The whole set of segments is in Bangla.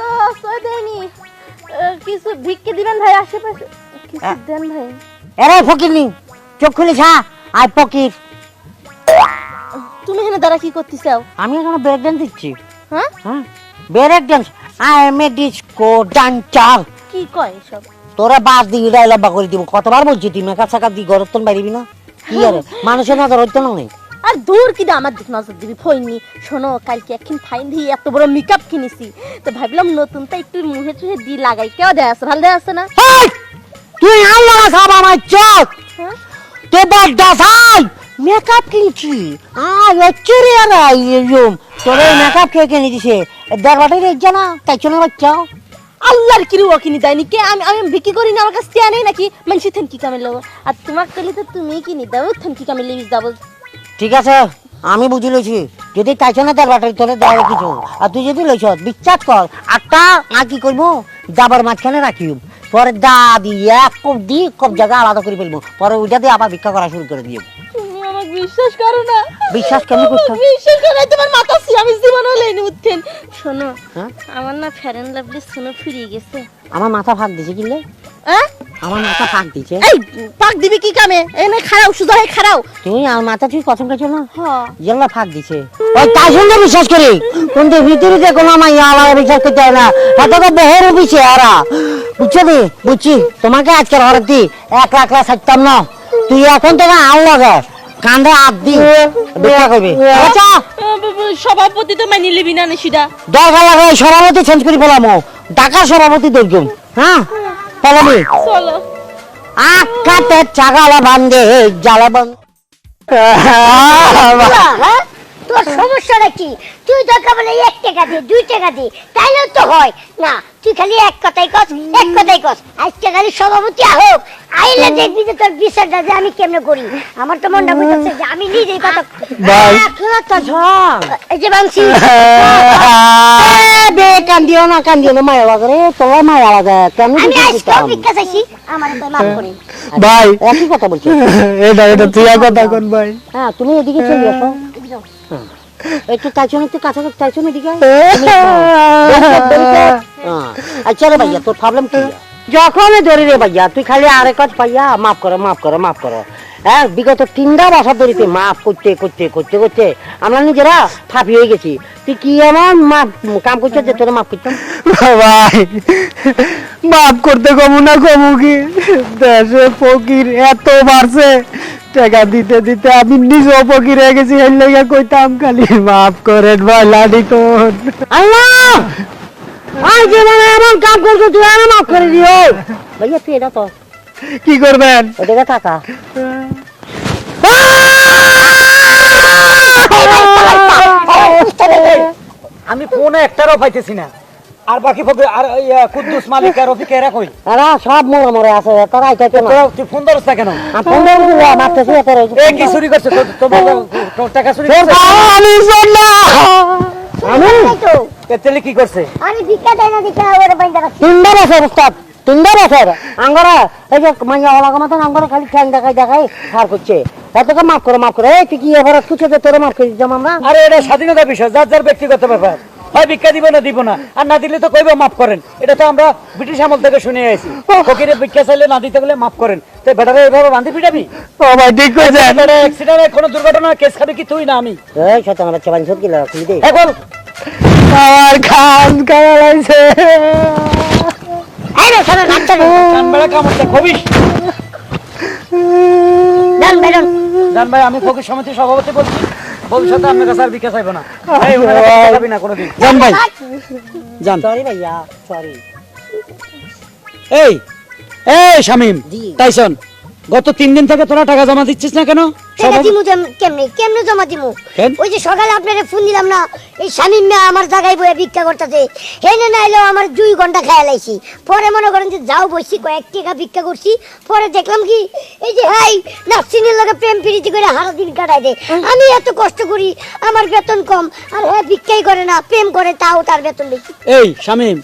তো সই দেয়নি কিছু ভিক্ষে দিবেন ভাই আশেপাশে কিছু দেন ভাই এরে ফকিরনি চোখ খুলে ছা আই ফকির তুমি এখানে দাঁড়া কি করতেছাও আমি এখন ব্রেক ডান্স দিচ্ছি হ্যাঁ হ্যাঁ break dance I am a disco dancer কি কয় সব তোরা বাস দিয়ে ডায়লগ করে দিব কতবার বলছি তুই মেকআপ সাকাপ দিয়ে গরতন বাইরিবি না কি আরে মানুষের নজর হইতো না নেই আর দূর কি দা আমার দিক নজর দিবি ফইনি শোনো কালকে একদিন ফাইন দিয়ে এত বড় মেকআপ কিনেছি তো ভাবলাম নতুন তো একটু মুখে টুহে দি লাগাই কেউ দেয় আছে ভালো দেয় আছে না এই তুই আল্লাহ সব আমার চোখ হ্যাঁ তে বড় সাই মেকআপ কিনছি হচ্ছে রে আর রুম তোর মেকআপ কে কিনে দিছে দরবারে রে জানা তাই চলে বাচ্চা আল্লাহর কিরু কিনি দেয়নি কে আমি আমি বিক্রি করি না আমার কাছে তে নেই নাকি মানুষ থানকি কামে লও আর তোমার কইলে তো তুমি কিনি দাও থানকি কামে লিবিস দাও ঠিক আছে আমি বুঝি লইছি যদি তাইছ না দরবারে তোরে দেয় কিছু আর তুই যদি লইছ বিশ্বাস কর আটটা আর কি করবো যাবার মাঝখানে রাখিম পরে দা দিয়ে এক কপ দিয়ে কপ জায়গা আলাদা করে ফেলবো পরে ওইটা দিয়ে আবার ভিক্ষা করা শুরু করে দিয়ে তুমি আমাকে বিশ্বাস করো না বিশ্বাস কেমন করছো বিশ্বাস করো তোমার মাথা আমি জীবন হলেই উঠতেন শোনো হ্যাঁ আমার না ফেয়ার এন্ড লাভলি শুনে ফিরিয়ে গেছে আমার মাথা ফাঁক দিছে কিলে হ্যাঁ আমার মাথা ফাঁক দিছে এই পাক দিবি কি কামে এনে খাড়াও সুজা হয়ে খাড়াও তুই আমার মাথা তুই কসম খাইছো না হ্যাঁ যেগুলো ফাঁক দিছে ওই তাই শুনতে বিশ্বাস করি কিন্তু ভিতরে যে কোনো মাইয়া আমার বিশ্বাস করতে হয় না এত তো বহর দিছে আরা বুঝছো দি বুঝছি তোমাকে আজকের হঠাৎ দি 1,00,000 ছাড়তাম না তুই এখন থেকে আল লাগে কান্দে হাত দি দেখা করবি আচ্ছা সভাপতি তো মানি লিবি না নিশিদা দরকার লাগে সভাপতি চেঞ্জ করে ফেলামো ঢাকার সভাপতি দেখুন হ্যাঁ ফেলামি চলো আকাতে চাগালা বান্ধে জালা বান্ধ হ্যাঁ তোর সমস্যাটা কি তুই দরকার বলে 1 টাকা দে 2 টাকা দে তাইলেও তো হয় না তুই খালি এক কথাই কস আজকে খালি সভাপতি হোক আইলে দেখবি যে তোর বিচারটা যে আমি কেমনে করি আমার তো মনটা বুঝতেছে যে আমি নিজেই কথা ভাই এই যে বাংসি বে কান্দিও না মায়া লাগে রে তোর মায়া লাগে কেমন আমি আজকে ভিক্ষা চাইছি আমার তো মাফ করে ভাই একই কথা বলছো এটা তুই কথা কোন ভাই হ্যাঁ তুমি এদিকে চলে আসো একটু চাইছো না এদিকে আচ্ছা রে ভাইয়া তোর প্রবলেম কি যখন ধরি রে ভাইয়া তুই খালি আরেক কাজ পাইয়া মাফ করো হ্যাঁ বিগত 3টা বছর ধরে মাফ করতে আমরা নিজেরা ফাঁপি হয়ে গেছি তুই কি এমন কাম করছিস যে তোরা মাফ করতাম ভাই মাফ করতে কমু না কমু কি দেশে ফকির এত বাড়ছে টাকা দিতে দিতে আমি নিজেও ফকির হয়ে গেছি এর লেগে কইতাম খালি মাফ করেন ভাই লাডি তোর আল্লাহ আজ জীবনে এমন কাম করছো তুই আর মাফ করে দিও ভাইয়া তুই এটা তো কি করবেন ওদিকে টাকা আমি ফোনে একটারও পাইতেছি না আর বাকি ফকির আর কুদ্দুস মালিক আর রফিক এরা কই আরে সব মরে আছে তারা আইতাছে না তুই ফোন ধরছ না কেন ফোন করে মারতেছি এ কি চুরি করছে তোর টাকা চুরি করছে আমি তেলে কি করছে আমি ভিক্ষা দেই না ভিক্ষা ওরে বাইন্দা রাখছি 3টা বছর উস্তাদ 3টা বছর আঙ্গরা এই যে মাইয়া ওলাগা মতন আঙ্গরা খালি ঠ্যাং দেখাই হার করছে এতকে মাফ করো এই তুই কি এবার খুঁজে দে তোরে মাফ করে দিতাম আমরা আরে এটা স্বাধীনতা বিষয় যার ব্যক্তিগত ব্যাপার হয় ভিক্ষা দিব না আর না দিলে তো কইবো মাফ করেন এটা তো আমরা ব্রিটিশ আমল থেকে শুনে আইছি ফকিরে ভিক্ষা চাইলে না দিতে গেলে মাফ করেন তো বেটারে এইভাবে বাঁধি পিটাবি ও ভাই ঠিক কইছেন বেটারে অ্যাক্সিডেন্টে কোনো দুর্ঘটনা কেস খাবি কি তুই না আমি এই শয়তান বাচ্চা বানি সব গিলা খুলি দে এখন আমার খান কামাইছে এই রে সারা নাচতে কান বেড়া কামড়তে খবিস জান ভাই আমি ফকির সমিতির সভাপতি বলছি ভবিষ্যতে আপনার কাছে আর ভিক্ষা চাইবো না এই উনারা ভিক্ষা খাবি না কোনোদিন জান ভাই জান সরি ভাইয়া সরি এই শামিম জি। টাইসন গত 3 দিন থেকে তোরা টাকা জমা দিচ্ছিস না কেন টাকা দিমু কেমনে জমা দিমু কেন? ওই যে সকালে আপনারে ফোন দিলাম না এই শামিম মিয়া আমার জায়গায় বয়ে ভিক্ষা করতেছে হেনে নাইলো আমার 2 ঘন্টা খেয়াল আইছি পরে মনে করেন যে যাও বসছি কয়েক টাকা ভিক্ষা করছি পরে দেখলাম কি এই যে হাই নাসিনের লগে প্রেম প্রীতি করে সারা দিন কাটাই দেয় আমি এত কষ্ট করি আমার বেতন কম আর হ্যাঁ ভিক্ষাই করে না প্রেম করে তাও তার বেতন বেশি এই শামিম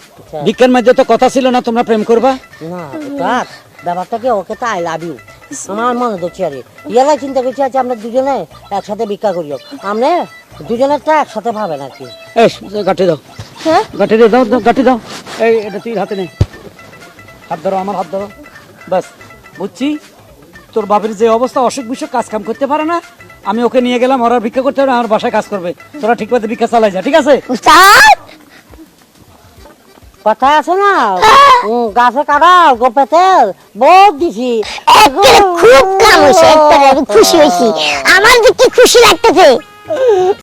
ভিক্ষার মধ্যে তো কথা ছিল না তোমরা প্রেম করবা না তার ব্যাপারটাকে ওকে তো আই লাভ ইউ আমার মনে হচ্ছে আরে ইয়ালা চিন্তা করছি আছে আমরা দুজনে একসাথে ভিক্ষা করিও আমরা দুজনের তো একসাথে ভাবে নাকি? এই গাঠি দাও, হ্যাঁ গাঠি দাও, দাও গাঠি দাও। এই এটা তুই হাতে নে, হাত ধরো, আমার হাত ধরো, বাস। বুঝছি তোর বাপের যে অবস্থা, অসুখ বিসুখ, কাজ কাম করতে পারে না, আমি ওকে নিয়ে গেলাম, ওরা ভিক্ষা করতে হবে, আমার বাসায় কাজ করবে, তোরা ঠিক মতো ভিক্ষা চালাই যা, ঠিক আছে? উস্তাদ কথা আছে না, গাছে কাটা গোপেতে বহুত দিছি। একটা খুব কাম হয়েছে, একটা আমি খুশি হয়েছি, আমার দেখতে খুশি লাগতেছে।